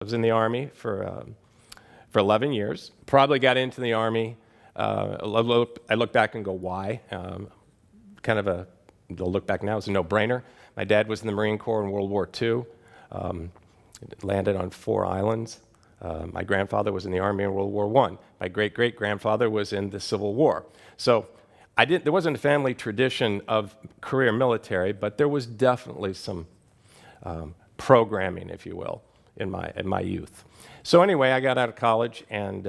was in the Army for 11 years. Probably got into the Army. I look back and go, why? I'll look back now, it's a no-brainer. My dad was in the Marine Corps in World War II. Landed on 4 islands. My grandfather was in the Army in World War I. My great-great-grandfather was in the Civil War. So there wasn't a family tradition of career military, but there was definitely some programming, if you will, in my youth. So anyway, I got out of college and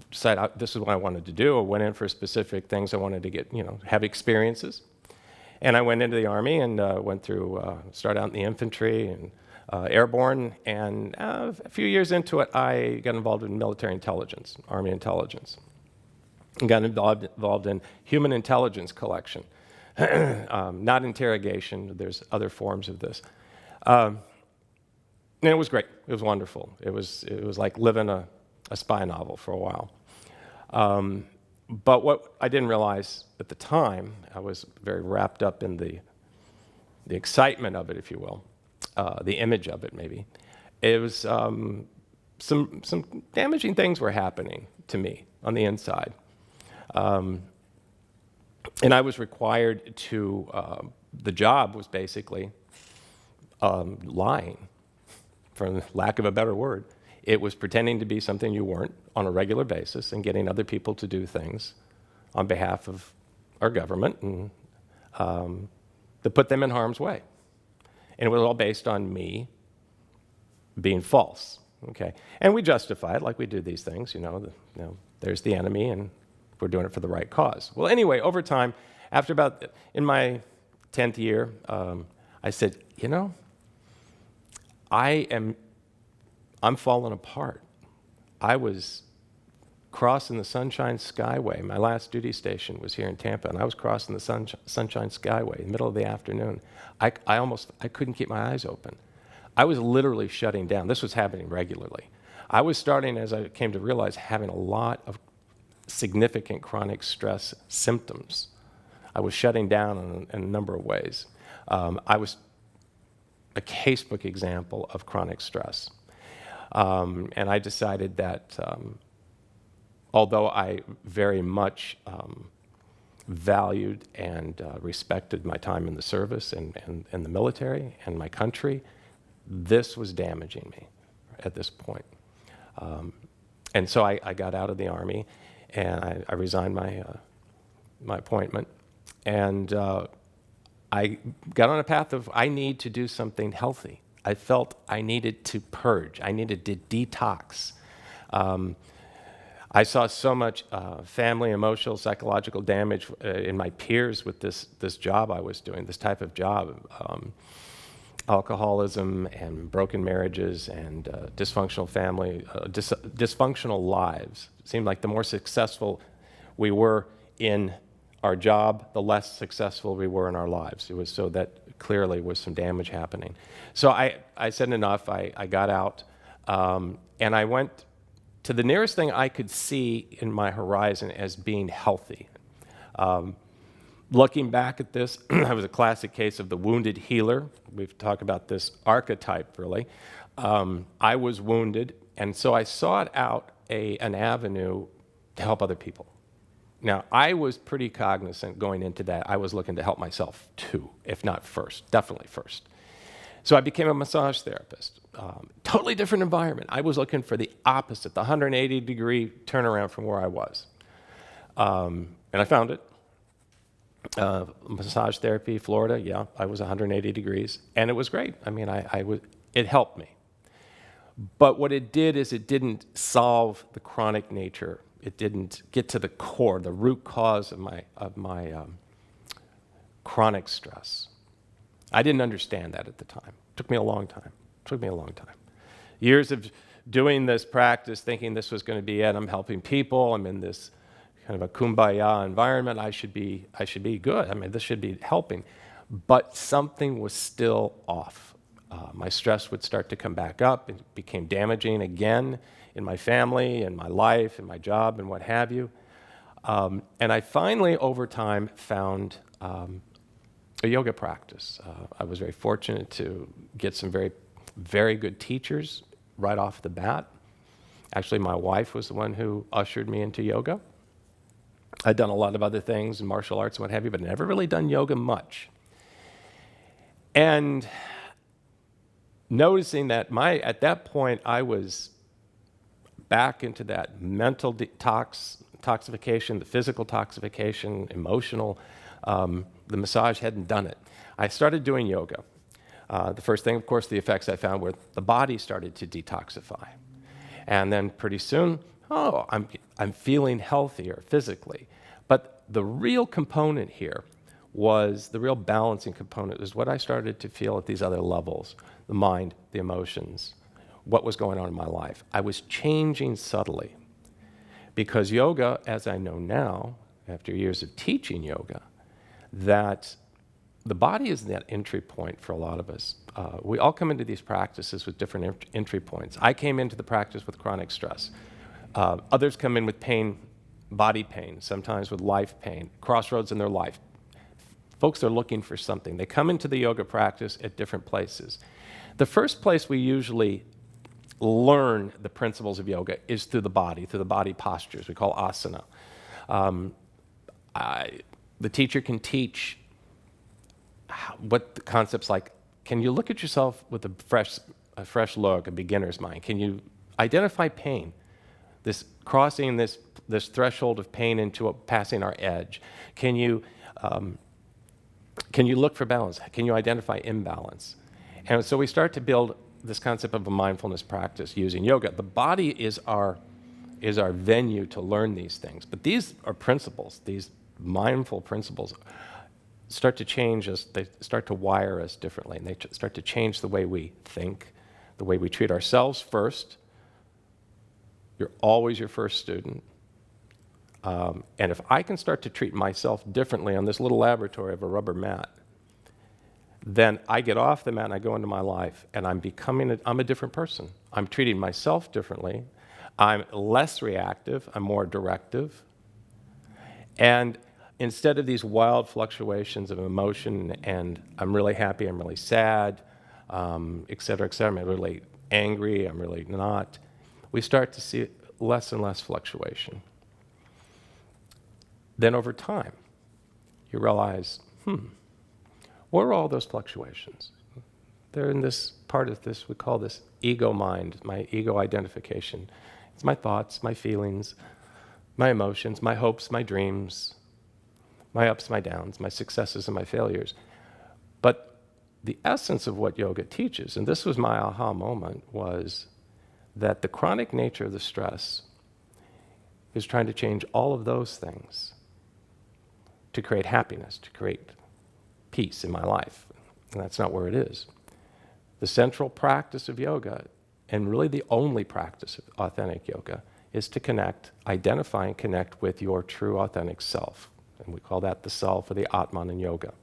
decided this is what I wanted to do. I went in for specific things I wanted to get, have experiences. And I went into the Army and started out in the infantry and airborne. And a few years into it, I got involved in military intelligence, Army intelligence. And got involved in human intelligence collection, not interrogation. There's other forms of this. And it was great. It was wonderful. It was like living a spy novel for a while. But what I didn't realize at the time, I was very wrapped up in the excitement of it, if you will, the image of it maybe. It was some damaging things were happening to me on the inside. And I was required to, the job was basically lying, for lack of a better word. It was pretending to be something you weren't on a regular basis and getting other people to do things on behalf of our government and to put them in harm's way. And it was all based on me being false, okay? And we justify it like we do these things, there's the enemy and we're doing it for the right cause. Well, anyway, over time, in my 10th year, I said, I'm falling apart. I was crossing the Sunshine Skyway. My last duty station was here in Tampa, and I was crossing the Sunshine Skyway in the middle of the afternoon. I couldn't keep my eyes open. I was literally shutting down. This was happening regularly. I was starting, as I came to realize, having a lot of significant chronic stress symptoms. I was shutting down in a number of ways. I was a casebook example of chronic stress. And I decided that although I very much valued and respected my time in the service and the military and my country, this was damaging me at this point. And so I got out of the Army and I resigned my appointment. And I got on a path of I need to do something healthy. I felt I needed to purge. I needed to detox. I saw so much family, emotional, psychological damage in my peers with this job I was doing, this type of job. Alcoholism and broken marriages and dysfunctional family, dysfunctional lives. It seemed like the more successful we were in our job, the less successful we were in our lives. It was so that clearly was some damage happening. So I said enough. I got out, and I went to the nearest thing I could see in my horizon as being healthy. Looking back at this, I was a classic case of the wounded healer. We've talked about this archetype, really. I was wounded, and so I sought out an avenue to help other people. Now, I was pretty cognizant going into that. I was looking to help myself too, if not first, definitely first. So I became a massage therapist. Totally different environment. I was looking for the opposite, the 180-degree turnaround from where I was. And I found it. Massage therapy, Florida, yeah, I was 180 degrees, and it was great. I mean, it helped me. But what it did is it didn't solve the chronic nature. It didn't get to the core, the root cause of my chronic stress. I didn't understand that at the time. It took me a long time. Years of doing this practice, thinking this was going to be it. I'm helping people. I'm in this kind of a kumbaya environment. I should be good. I mean, this should be helping. But something was still off. My stress would start to come back up. It became damaging again in my family, in my life, in my job, and what have you. And I finally, over time, found a yoga practice. I was very fortunate to get some very very good teachers right off the bat. Actually, my wife was the one who ushered me into yoga. I'd done a lot of other things, martial arts and what have you, but never really done yoga much. And noticing that at that point, I was back into that mental toxification, the physical toxification, emotional. The massage hadn't done it. I started doing yoga. The first thing, of course, the effects I found were the body started to detoxify. And then pretty soon, I'm feeling healthier physically. But the real component here was, the real balancing component is what I started to feel at these other levels, the mind, the emotions, what was going on in my life. I was changing subtly. Because yoga, as I know now, after years of teaching yoga, that the body is that entry point for a lot of us. We all come into these practices with different entry points. I came into the practice with chronic stress. Others come in with pain, body pain, sometimes with life pain, crossroads in their life. Folks are looking for something. They come into the yoga practice at different places. The first place we usually learn the principles of yoga is through the body postures. We call asana. The teacher can teach what the concepts like. Can you look at yourself with a fresh look, a beginner's mind? Can you identify pain? This crossing this threshold of pain into passing our edge. Can you look for balance? Can you identify imbalance? And so we start to build this concept of a mindfulness practice using yoga. The body is our venue to learn these things, but these are principles. These mindful principles start to change us. They start to wire us differently, and they start to change the way we think, the way we treat ourselves first. You're always your first student. And if I can start to treat myself differently on this little laboratory of a rubber mat, then I get off the mat and I go into my life, and I'm a different person. I'm treating myself differently. I'm less reactive. I'm more directive. And instead of these wild fluctuations of emotion, and I'm really happy, I'm really sad, et cetera, I'm really angry, I'm really not, we start to see less and less fluctuation. Then over time, you realize, what are all those fluctuations? They're in this part of this, we call this ego mind, my ego identification. It's my thoughts, my feelings, my emotions, my hopes, my dreams, my ups, my downs, my successes and my failures. But the essence of what yoga teaches, and this was my aha moment, was that the chronic nature of the stress is trying to change all of those things to create happiness, to create peace in my life. And that's not where it is. The central practice of yoga, and really the only practice of authentic yoga, is to identify and connect with your true authentic self. And we call that the self, or the Atman in yoga.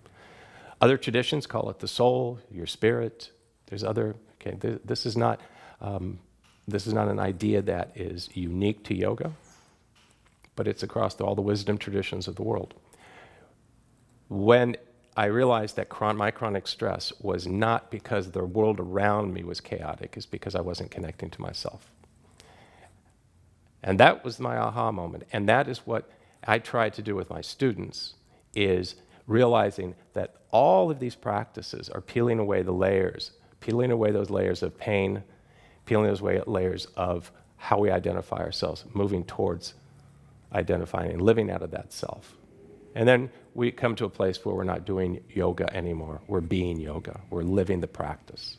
Other traditions call it the soul, your spirit. There's other, this is not an idea that is unique to yoga, but it's across all the wisdom traditions of the world. When I realized that my chronic stress was not because the world around me was chaotic, it's because I wasn't connecting to myself. And that was my aha moment. And that is what I try to do with my students, is realizing that all of these practices are peeling away the layers, peeling away those layers of pain, peeling those layers of how we identify ourselves, moving towards identifying and living out of that self. And then we come to a place where we're not doing yoga anymore. We're being yoga. We're living the practice.